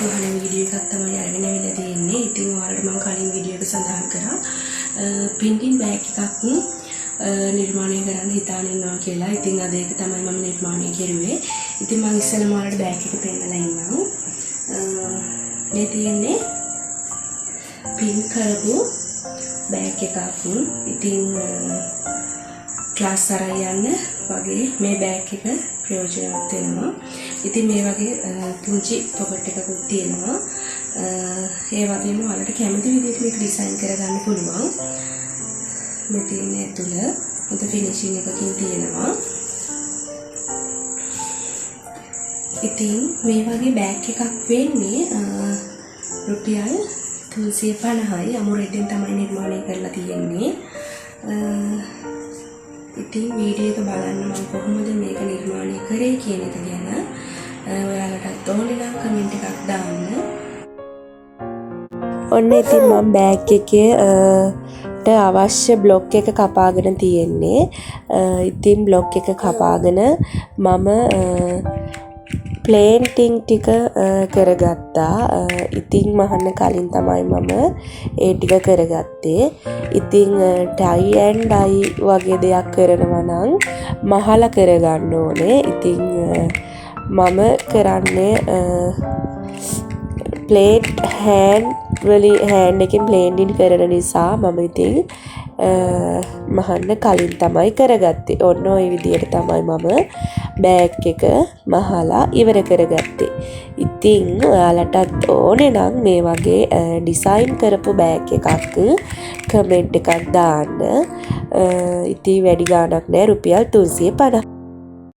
වහන video එකක් තමයි අරගෙන ඇවිල්ලා තියෙන්නේ. ඉතින් ඔයාලට මම කලින් වීඩියෝ එක සඳහන් කරා පින්ටින් බෑග් එකක් නිර්මාණය කරන්න හිතාගෙන ඉන්නවා කියලා. ඉතින් අද ඒක තමයි මම නිර්මාණය කරුවේ. ඉතින් මම ඉස්සෙල්ලාම ඔයාලට බෑග් එක පෙන්නලා ඉන්නම්. මේ තියෙන්නේ පින් කරපු බෑග් එකක්. ඉතින් ක්ලාස් අරන් යන්න වගේ මේ බෑග් එක ප්‍රයෝජනවත් වෙනවා. ඉතින් මේ වගේ පුංචි පොකට් එකකුත් තියෙනවා. ඒ වගේම ඔයාලට කැමති විදිහට මේක ඩිසයින් කරගන්න පුළුවන්. මේ තියෙන ඇතුළ හොඳ ෆිනිෂින් එකකින් තියෙනවා. ඉතින් මේ වගේ බෑග් එකක් වෙන්නේ රුපියල් 350යි. අමුරෙටින් තමයි නිර්මාණය කරලා තියෙන්නේ. ඉතින් වීඩියෝ එක බලන්න මම කොහොමද මේක නිර්මාණය කරේ කියන එක ගැන ඔයාලටත් ඕනේ නම් කමෙන්ට් එකක් දාන්න. ඔන්න ඉතින් මම බෑග් එකේ අවශ්‍ය බ්ලොක් එක කපාගෙන තියෙන්නේ. ඉතින් බ්ලොක් එක කපාගෙන මම ප්ලේන්ටිං ටික කරගත්තා. ඉතින් මහන්න කලින් තමයි මම ඒ ටික කරගත්තේ. ඉතින් ටයි ඇන්ඩ් ඩයි වගේ දෙයක් කරනවා නම් මහලා කරගන්න ඕනේ. ඉතින් මම කරන්නේ ප්ලේට් හෑන්ඩ් එකෙන් ප්ලේන්ටින් කරන නිසා මම ඉතින් මහන්න කලින් තමයි කරගත්තේ. ඔන්න ඔය විදිහට තමයි මම බෑග් එක මහලා ඉවර කරගත්තේ. ඉතින් ඔයාලටත් ඕනේ නම් මේ වගේ ඩිසයින් කරපු බෑග් එකක් කමෙන්ට් එකක් දාන්න. ඉතින් වැඩි ගාණක් නෑ රුපියල් 350.